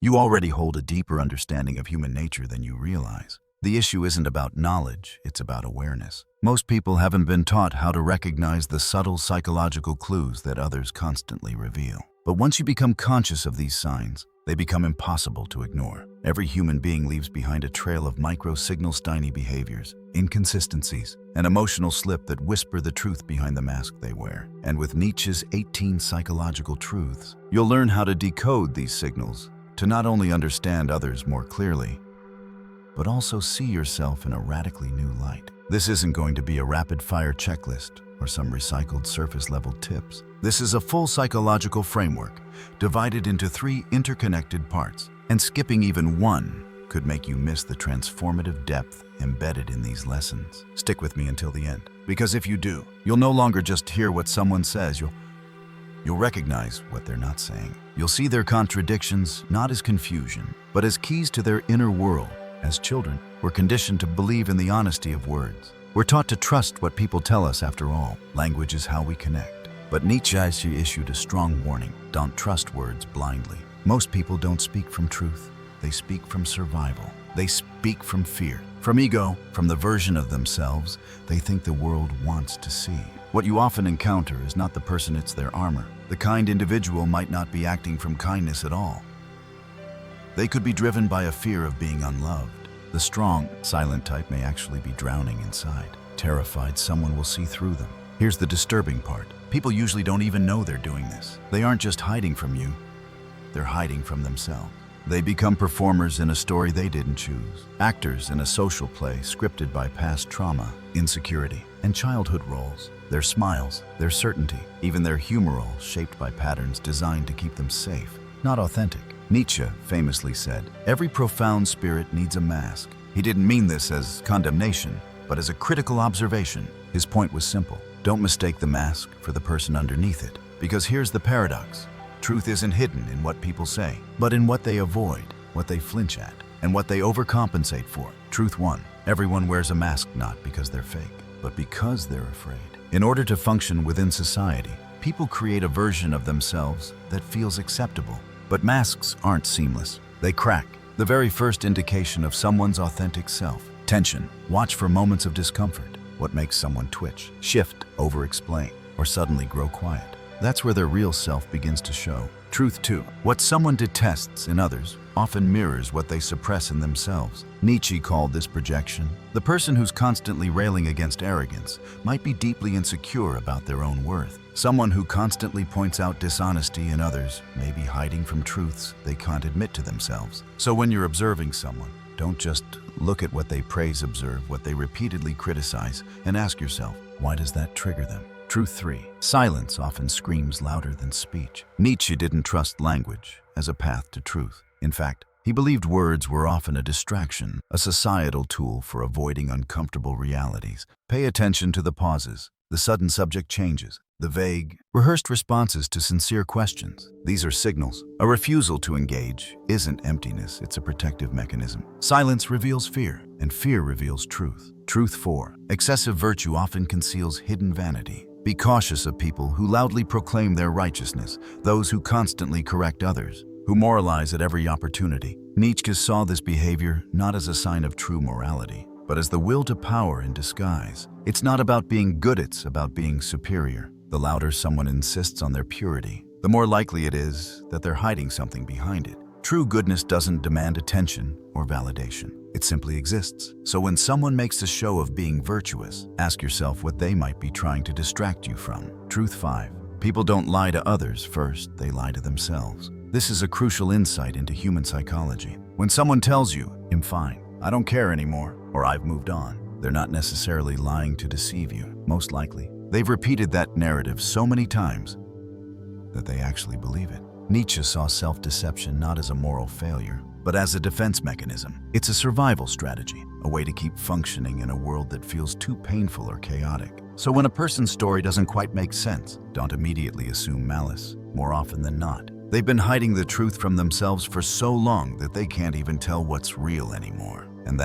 You already hold a deeper understanding of human nature than you realize. The issue isn't about knowledge, it's about awareness. Most people haven't been taught how to recognize the subtle psychological clues that others constantly reveal. But once you become conscious of these signs, they become impossible to ignore. Every human being leaves behind a trail of micro-signals, tiny behaviors, inconsistencies, and emotional slip that whisper the truth behind the mask they wear. And with Nietzsche's 18 psychological truths, you'll learn how to decode these signals to not only understand others more clearly, but also see yourself in a radically new light. This isn't going to be a rapid-fire checklist or some recycled surface-level tips. This is a full psychological framework divided into 3 interconnected parts, and skipping even one could make you miss the transformative depth embedded in these lessons. Stick with me until the end, because if you do, you'll no longer just hear what someone says, you'll recognize what they're not saying. You'll see their contradictions not as confusion, but as keys to their inner world. As children, we're conditioned to believe in the honesty of words. We're taught to trust what people tell us. After all, language is how we connect. But Nietzsche issued a strong warning: don't trust words blindly. Most people don't speak from truth. They speak from survival. They speak from fear, from ego, from the version of themselves they think the world wants to see. What you often encounter is not the person, it's their armor. The kind individual might not be acting from kindness at all. They could be driven by a fear of being unloved. The strong, silent type may actually be drowning inside, terrified someone will see through them. Here's the disturbing part. People usually don't even know they're doing this. They aren't just hiding from you, they're hiding from themselves. They become performers in a story they didn't choose, actors in a social play scripted by past trauma, insecurity, and childhood roles. Their smiles, their certainty, even their humor, all shaped by patterns designed to keep them safe, not authentic. Nietzsche famously said, "Every profound spirit needs a mask." He didn't mean this as condemnation, but as a critical observation. His point was simple: don't mistake the mask for the person underneath it. Because here's the paradox: truth isn't hidden in what people say, but in what they avoid, what they flinch at, and what they overcompensate for. Truth 1. Everyone wears a mask not because they're fake, but because they're afraid. In order to function within society, people create a version of themselves that feels acceptable. But masks aren't seamless. They crack. The very first indication of someone's authentic self. Tension. Watch for moments of discomfort. What makes someone twitch, shift, over-explain, or suddenly grow quiet? That's where their real self begins to show. Truth 2. What someone detests in others often mirrors what they suppress in themselves. Nietzsche called this projection. The person who's constantly railing against arrogance might be deeply insecure about their own worth. Someone who constantly points out dishonesty in others may be hiding from truths they can't admit to themselves. So when you're observing someone, don't just look at what they praise, observe what they repeatedly criticize, and ask yourself, why does that trigger them? Truth 3. Silence often screams louder than speech. Nietzsche didn't trust language as a path to truth. In fact, he believed words were often a distraction, a societal tool for avoiding uncomfortable realities. Pay attention to the pauses, the sudden subject changes, the vague, rehearsed responses to sincere questions. These are signals. A refusal to engage isn't emptiness, it's a protective mechanism. Silence reveals fear, and fear reveals truth. Truth 4. Excessive virtue often conceals hidden vanity. Be cautious of people who loudly proclaim their righteousness, those who constantly correct others, who moralize at every opportunity. Nietzsche saw this behavior not as a sign of true morality, but as the will to power in disguise. It's not about being good, it's about being superior. The louder someone insists on their purity, the more likely it is that they're hiding something behind it. True goodness doesn't demand attention or validation. It simply exists. So when someone makes a show of being virtuous, ask yourself what they might be trying to distract you from. Truth 5. People don't lie to others first, they lie to themselves. This is a crucial insight into human psychology. When someone tells you, "I'm fine, I don't care anymore," or "I've moved on," they're not necessarily lying to deceive you. Most likely, they've repeated that narrative so many times that they actually believe it. Nietzsche saw self-deception not as a moral failure, but as a defense mechanism. It's a survival strategy, a way to keep functioning in a world that feels too painful or chaotic. So when a person's story doesn't quite make sense, don't immediately assume malice. More often than not, they've been hiding the truth from themselves for so long that they can't even tell what's real anymore. And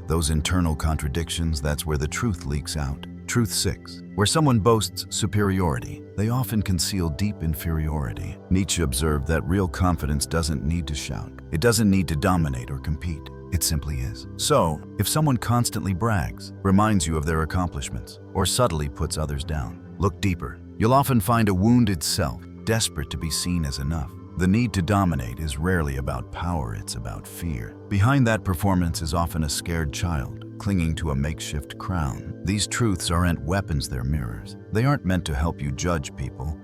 those internal contradictions, that's where the truth leaks out. Truth 6. Where someone boasts superiority, they often conceal deep inferiority. Nietzsche observed that real confidence doesn't need to shout. It doesn't need to dominate or compete. It simply is. So, if someone constantly brags, reminds you of their accomplishments, or subtly puts others down, look deeper. You'll often find a wounded self, desperate to be seen as enough. The need to dominate is rarely about power, it's about fear. Behind that performance is often a scared child, clinging to a makeshift crown. These truths aren't weapons, they're mirrors. They aren't meant to help you judge people,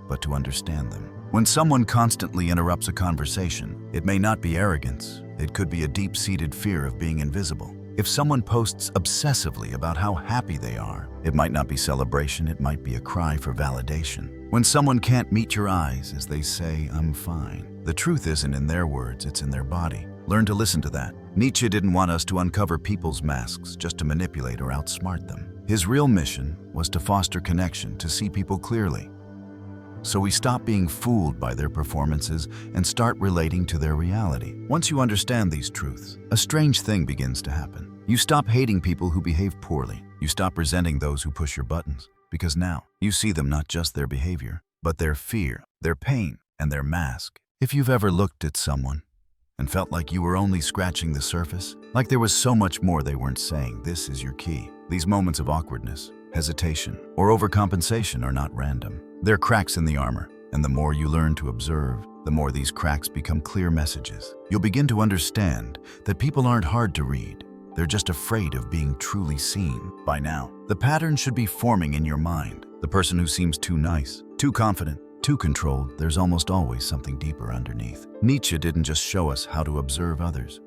but to understand them. When someone constantly interrupts a conversation, it may not be arrogance. It could be a deep-seated fear of being invisible. If someone posts obsessively about how happy they are, it might not be celebration, it might be a cry for validation. When someone can't meet your eyes as they say, "I'm fine," the truth isn't in their words, it's in their body. Learn to listen to that. Nietzsche didn't want us to uncover people's masks just to manipulate or outsmart them. His real mission was to foster connection, to see people clearly. So we stop being fooled by their performances and start relating to their reality. Once you understand these truths, a strange thing begins to happen. You stop hating people who behave poorly. You stop resenting those who push your buttons, because now you see them not just their behavior, but their fear, their pain, and their mask. If you've ever looked at someone and felt like you were only scratching the surface, like there was so much more they weren't saying, this is your key. These moments of awkwardness, hesitation, or overcompensation are not random. They're cracks in the armor, and the more you learn to observe, the more these cracks become clear messages. You'll begin to understand that people aren't hard to read. They're just afraid of being truly seen. By now, the pattern should be forming in your mind. The person who seems too nice, too confident, too controlled, there's almost always something deeper underneath. Nietzsche didn't just show us how to observe others.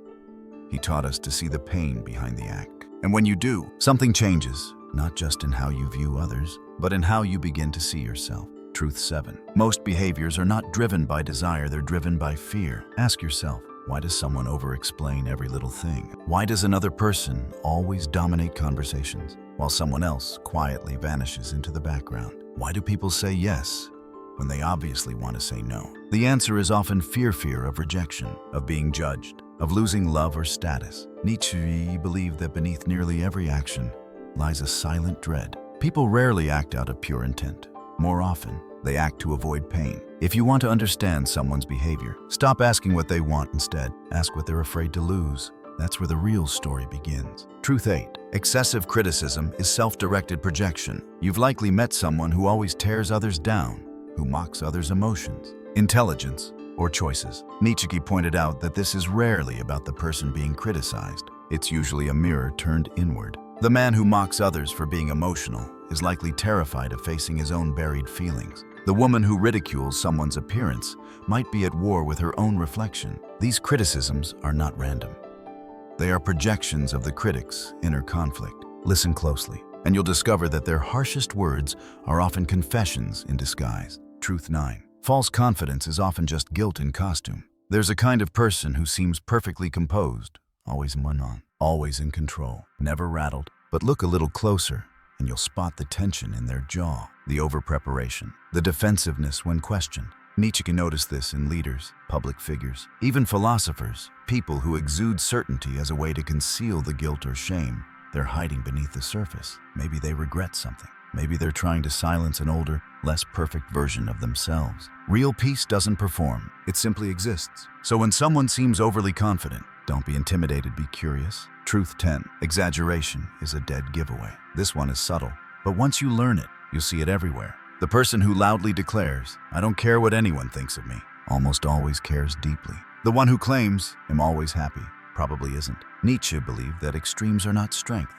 He taught us to see the pain behind the act. And when you do, something changes, not just in how you view others, but in how you begin to see yourself. Truth 7. Most behaviors are not driven by desire, they're driven by fear. Ask yourself, why does someone over-explain every little thing? Why does another person always dominate conversations, while someone else quietly vanishes into the background? Why do people say yes when they obviously want to say no? The answer is often fear of rejection, of being judged, of losing love or status. Nietzsche believed that beneath nearly every action lies a silent dread. People rarely act out of pure intent. More often, they act to avoid pain. If you want to understand someone's behavior, stop asking what they want instead. Ask what they're afraid to lose. That's where the real story begins. Truth 8. Excessive criticism is self-directed projection. You've likely met someone who always tears others down, who mocks others' emotions, intelligence, or choices. Nietzsche pointed out that this is rarely about the person being criticized. It's usually a mirror turned inward. The man who mocks others for being emotional is likely terrified of facing his own buried feelings. The woman who ridicules someone's appearance might be at war with her own reflection. These criticisms are not random. They are projections of the critic's inner conflict. Listen closely, and you'll discover that their harshest words are often confessions in disguise. Truth 9. False confidence is often just guilt in costume. There's a kind of person who seems perfectly composed, always always in control, never rattled. But look a little closer, and you'll spot the tension in their jaw, the over-preparation, the defensiveness when questioned. Nietzsche noticed this in leaders, public figures, even philosophers, people who exude certainty as a way to conceal the guilt or shame they're hiding beneath the surface. Maybe they regret something. Maybe they're trying to silence an older, less perfect version of themselves. Real peace doesn't perform, it simply exists. So when someone seems overly confident, don't be intimidated, be curious. Truth 10. Exaggeration is a dead giveaway. This one is subtle, but once you learn it, you'll see it everywhere. The person who loudly declares, "I don't care what anyone thinks of me," almost always cares deeply. The one who claims, "I'm always happy," probably isn't. Nietzsche believed that extremes are not strength.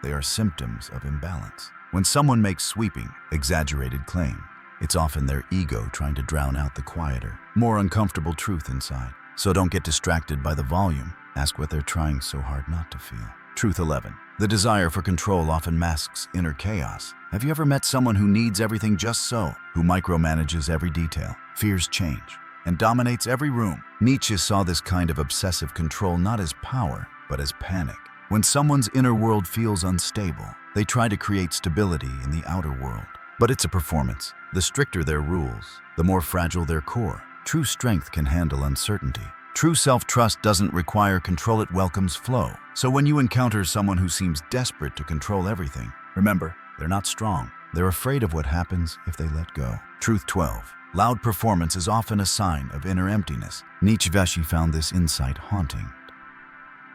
They are symptoms of imbalance. When someone makes sweeping, exaggerated claim, it's often their ego trying to drown out the quieter, more uncomfortable truth inside. So don't get distracted by the volume. Ask what they're trying so hard not to feel. Truth 11. The desire for control often masks inner chaos. Have you ever met someone who needs everything just so, who micromanages every detail, fears change, and dominates every room? Nietzsche saw this kind of obsessive control not as power, but as panic. When someone's inner world feels unstable, they try to create stability in the outer world. But it's a performance. The stricter their rules, the more fragile their core. True strength can handle uncertainty. True self-trust doesn't require control, it welcomes flow. So when you encounter someone who seems desperate to control everything, remember, They're not strong. They're afraid of what happens if they let go. Truth 12. Loud performance is often a sign of inner emptiness. Nietzsche found this insight haunting,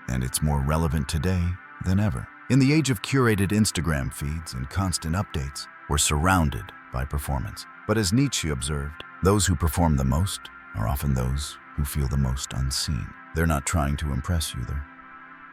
and it's more relevant today than ever. In the age of curated Instagram feeds and constant updates, we're surrounded by performance. But as Nietzsche observed, those who perform the most are often those who feel the most unseen. They're not trying to impress you, they're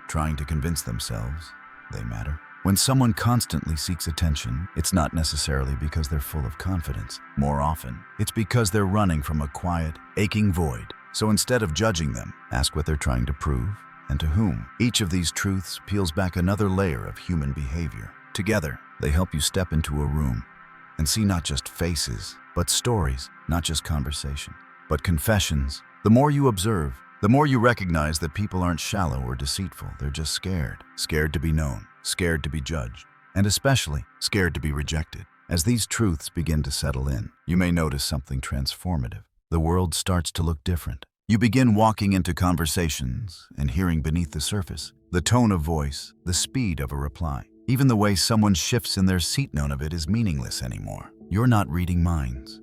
trying to convince themselves they matter. When someone constantly seeks attention, it's not necessarily because they're full of confidence. More often, it's because they're running from a quiet, aching void. So instead of judging them, ask what they're trying to prove and to whom. Each of these truths peels back another layer of human behavior. Together, they help you step into a room and see not just faces, but stories, not just conversation, but confessions. The more you observe, the more you recognize that people aren't shallow or deceitful. They're just scared. Scared to be known, scared to be judged, and especially scared to be rejected. As these truths begin to settle in, you may notice something transformative. The world starts to look different. You begin walking into conversations and hearing beneath the surface, the tone of voice, the speed of a reply. Even the way someone shifts in their seat, none of it is meaningless anymore. You're not reading minds.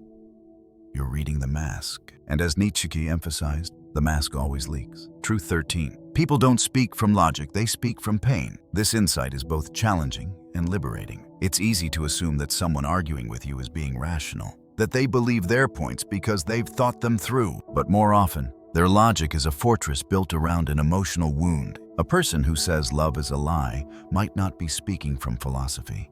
You're reading the mask. And as Nietzsche emphasized, the mask always leaks. Truth 13. People don't speak from logic, they speak from pain. This insight is both challenging and liberating. It's easy to assume that someone arguing with you is being rational, that they believe their points because they've thought them through. But more often, their logic is a fortress built around an emotional wound. A person who says love is a lie might not be speaking from philosophy.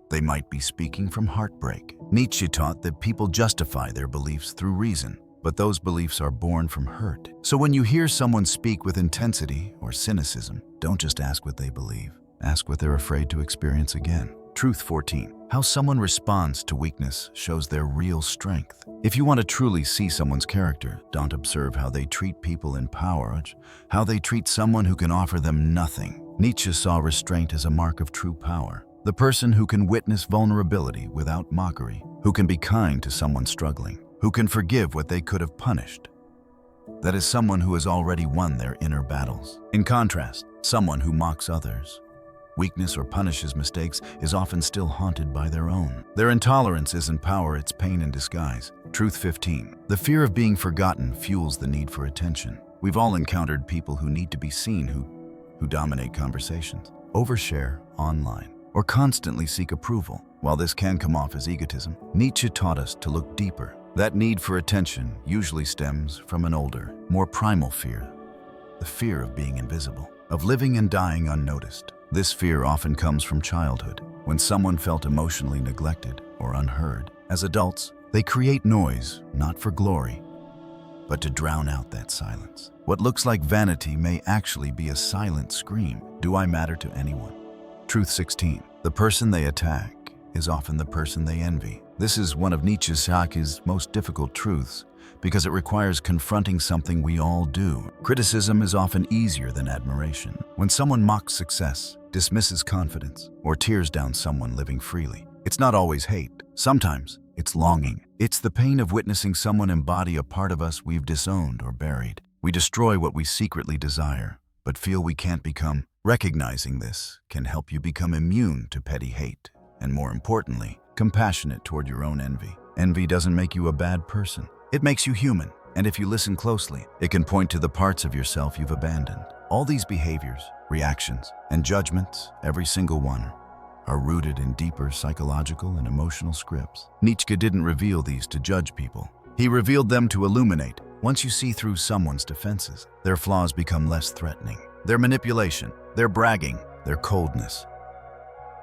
They might be speaking from heartbreak. Nietzsche taught that people justify their beliefs through reason, but those beliefs are born from hurt. So when you hear someone speak with intensity or cynicism, don't just ask what they believe. Ask what they're afraid to experience again. Truth 14. How someone responds to weakness shows their real strength. If you want to truly see someone's character, don't observe how they treat people in power, how they treat someone who can offer them nothing. Nietzsche saw restraint as a mark of true power. The person who can witness vulnerability without mockery, who can be kind to someone struggling, who can forgive what they could have punished. That is someone who has already won their inner battles. In contrast, someone who mocks others, weakness, or punishes mistakes is often still haunted by their own. Their intolerance isn't power, it's pain in disguise. Truth 15. The fear of being forgotten fuels the need for attention. We've all encountered people who need to be seen, who dominate conversations, overshare online, or constantly seek approval. While this can come off as egotism, Nietzsche taught us to look deeper. That need for attention usually stems from an older, more primal fear, the fear of being invisible, of living and dying unnoticed. This fear often comes from childhood, when someone felt emotionally neglected or unheard. As adults, they create noise, not for glory, but to drown out that silence. What looks like vanity may actually be a silent scream. Do I matter to anyone? Truth 16. The person they attack is often the person they envy. This is one of Nietzsche's most difficult truths, because it requires confronting something we all do. Criticism is often easier than admiration. When someone mocks success, dismisses confidence, or tears down someone living freely, it's not always hate. Sometimes it's longing. It's the pain of witnessing someone embody a part of us we've disowned or buried. We destroy what we secretly desire, but feel we can't become. Recognizing this can help you become immune to petty hate, and more importantly, compassionate toward your own envy. Envy doesn't make you a bad person. It makes you human, and if you listen closely, it can point to the parts of yourself you've abandoned. All these behaviors, reactions, and judgments, every single one, are rooted in deeper psychological and emotional scripts. Nietzsche didn't reveal these to judge people. He revealed them to illuminate. Once you see through someone's defenses, their flaws become less threatening. Their manipulation, their bragging, their coldness.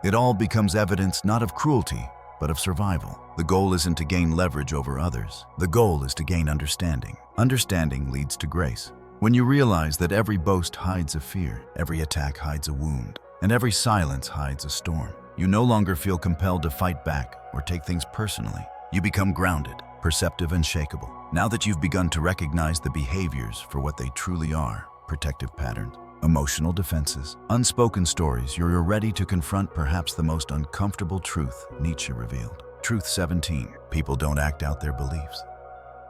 It all becomes evidence not of cruelty, but of survival. The goal isn't to gain leverage over others. The goal is to gain understanding. Understanding leads to grace. When you realize that every boast hides a fear, every attack hides a wound, and every silence hides a storm, you no longer feel compelled to fight back or take things personally. You become grounded, perceptive, and shakable. Now that you've begun to recognize the behaviors for what they truly are, protective patterns, emotional defenses, unspoken stories, you're ready to confront perhaps the most uncomfortable truth Nietzsche revealed. Truth 17. People don't act out their beliefs.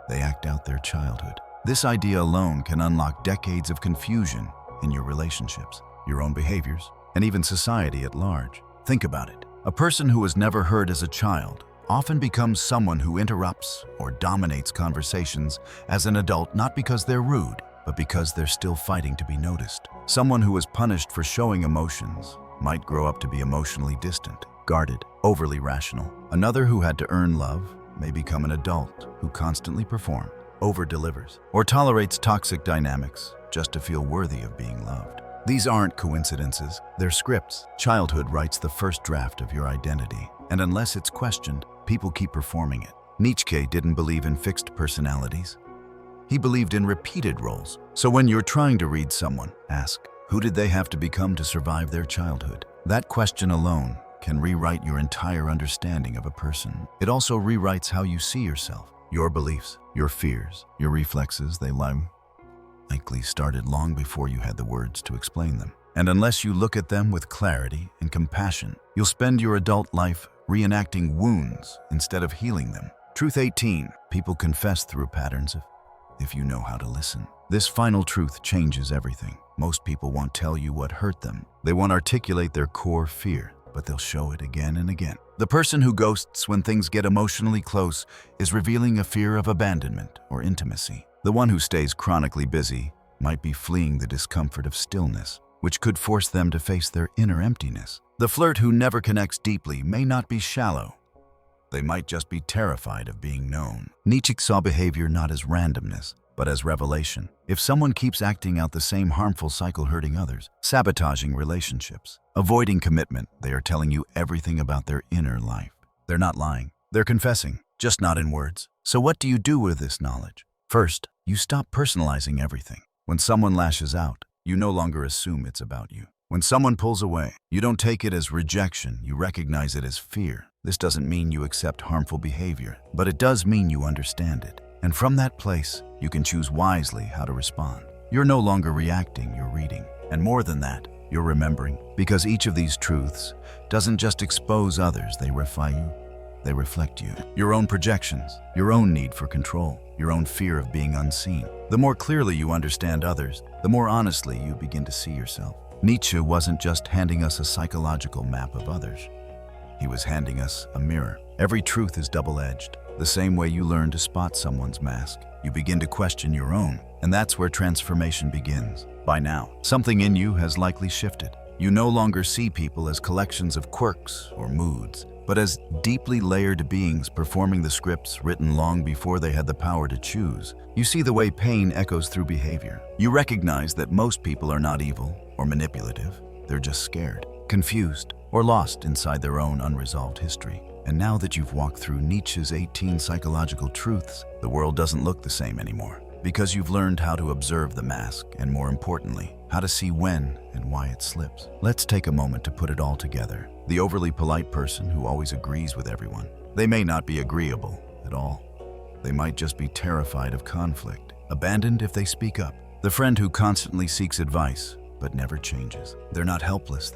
They act out their childhood. This idea alone can unlock decades of confusion in your relationships, your own behaviors, and even society at large. Think about it. A person who was never heard as a child often becomes someone who interrupts or dominates conversations as an adult, not because they're rude, but because they're still fighting to be noticed. Someone who was punished for showing emotions might grow up to be emotionally distant, guarded, overly rational. Another who had to earn love may become an adult who constantly performs, over-delivers, or tolerates toxic dynamics just to feel worthy of being loved. These aren't coincidences, they're scripts. Childhood writes the first draft of your identity, and unless it's questioned, people keep performing it. Nietzsche didn't believe in fixed personalities. He believed in repeated roles. So when you're trying to read someone, ask, who did they have to become to survive their childhood? That question alone can rewrite your entire understanding of a person. It also rewrites how you see yourself, your beliefs, your fears, your reflexes. They likely started long before you had the words to explain them. And unless you look at them with clarity and compassion, you'll spend your adult life reenacting wounds instead of healing them. Truth 18. People confess through patterns if you know how to listen. This final truth changes everything. Most people won't tell you what hurt them. They won't articulate their core fear, but they'll show it again and again. The person who ghosts when things get emotionally close is revealing a fear of abandonment or intimacy. The one who stays chronically busy might be fleeing the discomfort of stillness, which could force them to face their inner emptiness. The flirt who never connects deeply may not be shallow. They might just be terrified of being known. Nietzsche saw behavior not as randomness, but as revelation. If someone keeps acting out the same harmful cycle, hurting others, sabotaging relationships, avoiding commitment, they are telling you everything about their inner life. They're not lying. They're confessing, just not in words. So what do you do with this knowledge? First, you stop personalizing everything. When someone lashes out, you no longer assume it's about you. When someone pulls away, you don't take it as rejection, you recognize it as fear. This doesn't mean you accept harmful behavior, but it does mean you understand it. And from that place, you can choose wisely how to respond. You're no longer reacting, you're reading. And more than that, you're remembering. Because each of these truths doesn't just expose others, they refine you. They reflect you. Your own projections, your own need for control, your own fear of being unseen. The more clearly you understand others, the more honestly you begin to see yourself. Nietzsche wasn't just handing us a psychological map of others. He was handing us a mirror. Every truth is double-edged. The same way you learn to spot someone's mask, you begin to question your own, and that's where transformation begins. By now, something in you has likely shifted. You no longer see people as collections of quirks or moods, but as deeply layered beings performing the scripts written long before they had the power to choose. You see the way pain echoes through behavior. You recognize that most people are not evil or manipulative. They're just scared, confused, or lost inside their own unresolved history. And now that you've walked through Nietzsche's 18 psychological truths, the world doesn't look the same anymore. Because you've learned how to observe the mask, and more importantly, how to see when and why it slips. Let's take a moment to put it all together. The overly polite person who always agrees with everyone. They may not be agreeable at all. They might just be terrified of conflict, abandoned if they speak up. The friend who constantly seeks advice, but never changes. They're not helpless,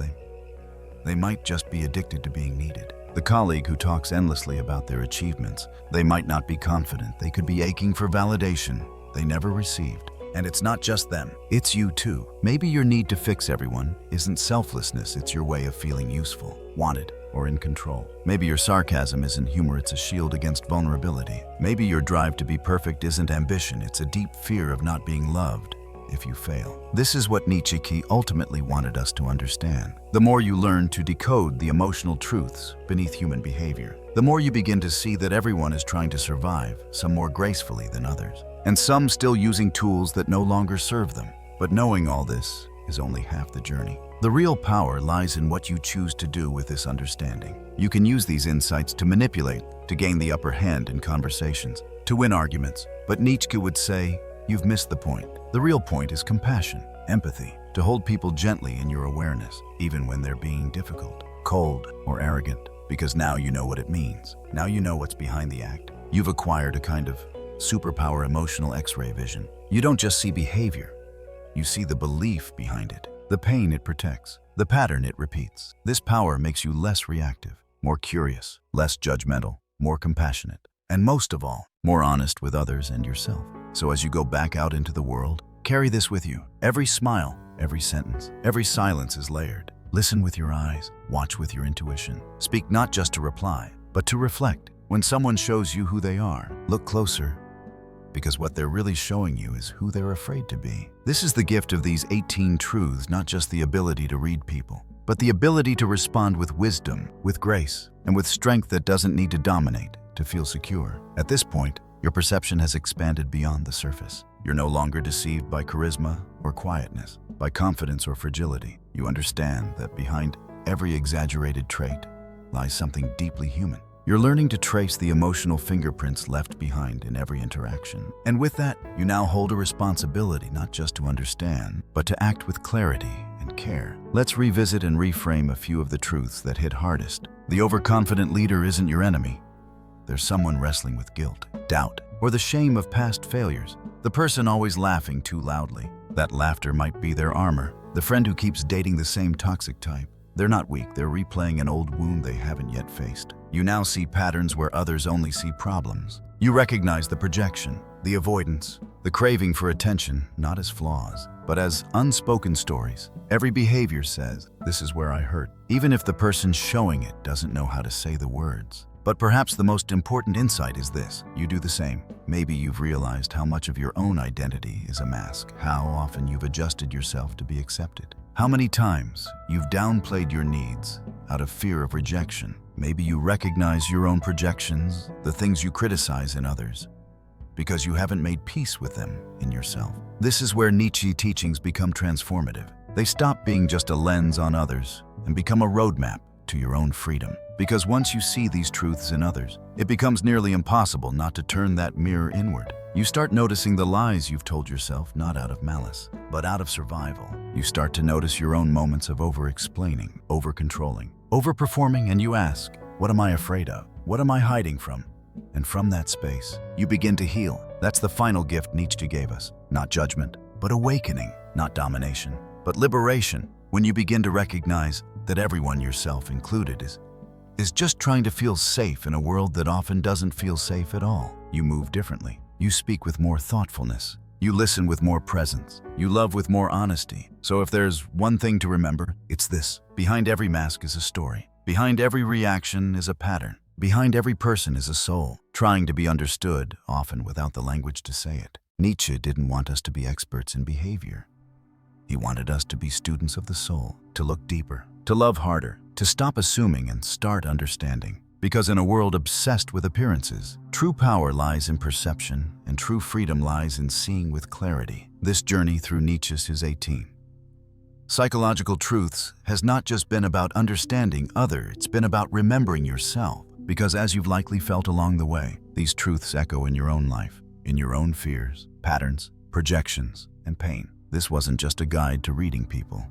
they might just be addicted to being needed. The colleague who talks endlessly about their achievements. They might not be confident. They could be aching for validation they never received. And it's not just them, it's you too. Maybe your need to fix everyone isn't selflessness, it's your way of feeling useful, wanted, or in control. Maybe your sarcasm isn't humor, it's a shield against vulnerability. Maybe your drive to be perfect isn't ambition, it's a deep fear of not being loved if you fail. This is what Nietzsche ultimately wanted us to understand. The more you learn to decode the emotional truths beneath human behavior, the more you begin to see that everyone is trying to survive, some more gracefully than others, and some still using tools that no longer serve them. But knowing all this is only half the journey. The real power lies in what you choose to do with this understanding. You can use these insights to manipulate, to gain the upper hand in conversations, to win arguments. But Nietzsche would say, you've missed the point. The real point is compassion, empathy, to hold people gently in your awareness, even when they're being difficult, cold, or arrogant, because now you know what it means. Now you know what's behind the act. You've acquired a kind of superpower emotional X-ray vision. You don't just see behavior, you see the belief behind it, the pain it protects, the pattern it repeats. This power makes you less reactive, more curious, less judgmental, more compassionate, and most of all, more honest with others and yourself. So as you go back out into the world, carry this with you. Every smile, every sentence, every silence is layered Listen with your eyes, watch with your intuition. Speak not just to reply, but to reflect. When someone shows you who they are, look closer, because what they're really showing you is who they're afraid to be. This is the gift of these 18 truths, not just the ability to read people, but the ability to respond with wisdom, with grace, and with strength that doesn't need to dominate to feel secure. At this point, your perception has expanded beyond the surface. You're no longer deceived by charisma or quietness, by confidence or fragility. You understand that behind every exaggerated trait lies something deeply human. You're learning to trace the emotional fingerprints left behind in every interaction. And with that, you now hold a responsibility not just to understand, but to act with clarity and care. Let's revisit and reframe a few of the truths that hit hardest. The overconfident leader isn't your enemy. There's someone wrestling with guilt, doubt, or the shame of past failures. The person always laughing too loudly. That laughter might be their armor. The friend who keeps dating the same toxic type. They're not weak, they're replaying an old wound they haven't yet faced. You now see patterns where others only see problems. You recognize the projection, the avoidance, the craving for attention, not as flaws, but as unspoken stories. Every behavior says, "This is where I hurt," even if the person showing it doesn't know how to say the words. But perhaps the most important insight is this: you do the same. Maybe you've realized how much of your own identity is a mask, how often you've adjusted yourself to be accepted, how many times you've downplayed your needs out of fear of rejection. Maybe you recognize your own projections, the things you criticize in others, because you haven't made peace with them in yourself. This is where Nietzsche teachings become transformative. They stop being just a lens on others and become a roadmap to your own freedom. Because once you see these truths in others, it becomes nearly impossible not to turn that mirror inward. You start noticing the lies you've told yourself, not out of malice, but out of survival. You start to notice your own moments of over-explaining, over-controlling, over-performing, and you ask, what am I afraid of? What am I hiding from? And from that space, you begin to heal. That's the final gift Nietzsche gave us. Not judgment, but awakening. Not domination, but liberation. When you begin to recognize that everyone, yourself included, is just trying to feel safe in a world that often doesn't feel safe at all. You move differently. You speak with more thoughtfulness. You listen with more presence. You love with more honesty. So if there's one thing to remember, it's this: behind every mask is a story. Behind every reaction is a pattern. Behind every person is a soul, trying to be understood, often without the language to say it. Nietzsche didn't want us to be experts in behavior. He wanted us to be students of the soul, to look deeper, to love harder, to stop assuming and start understanding. Because in a world obsessed with appearances, true power lies in perception, and true freedom lies in seeing with clarity. This journey through Nietzsche's 18 psychological truths has not just been about understanding others, it's been about remembering yourself. Because as you've likely felt along the way, these truths echo in your own life, in your own fears, patterns, projections, and pain. This wasn't just a guide to reading people.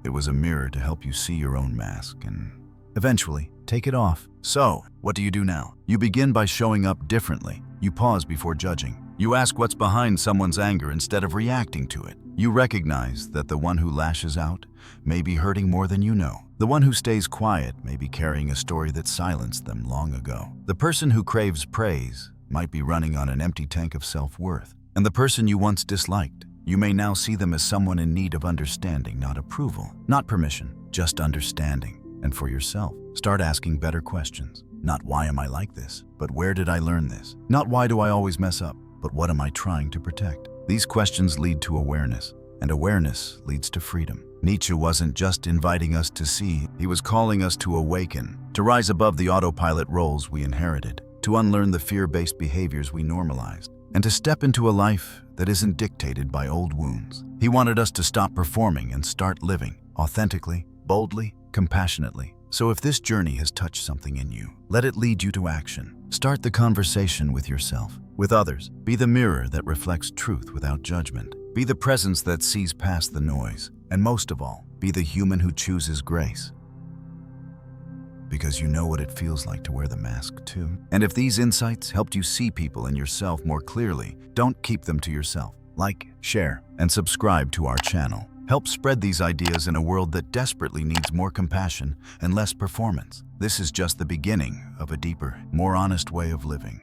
It was a mirror to help you see your own mask and eventually take it off. So, what do you do now? You begin by showing up differently. You pause before judging. You ask what's behind someone's anger instead of reacting to it. You recognize that the one who lashes out may be hurting more than you know. The one who stays quiet may be carrying a story that silenced them long ago. The person who craves praise might be running on an empty tank of self-worth. And the person you once disliked, you may now see them as someone in need of understanding, not approval, not permission, just understanding. And for yourself, start asking better questions. Not why am I like this, but where did I learn this? Not why do I always mess up, but what am I trying to protect? These questions lead to awareness, and awareness leads to freedom. Nietzsche wasn't just inviting us to see, he was calling us to awaken, to rise above the autopilot roles we inherited, to unlearn the fear-based behaviors we normalized, and to step into a life that isn't dictated by old wounds. He wanted us to stop performing and start living authentically, boldly, compassionately. So if this journey has touched something in you, let it lead you to action. Start the conversation with yourself, with others. Be the mirror that reflects truth without judgment. Be the presence that sees past the noise. And most of all, be the human who chooses grace. Because you know what it feels like to wear the mask too. And if these insights helped you see people and yourself more clearly, don't keep them to yourself. Like, share, and subscribe to our channel. Help spread these ideas in a world that desperately needs more compassion and less performance. This is just the beginning of a deeper, more honest way of living.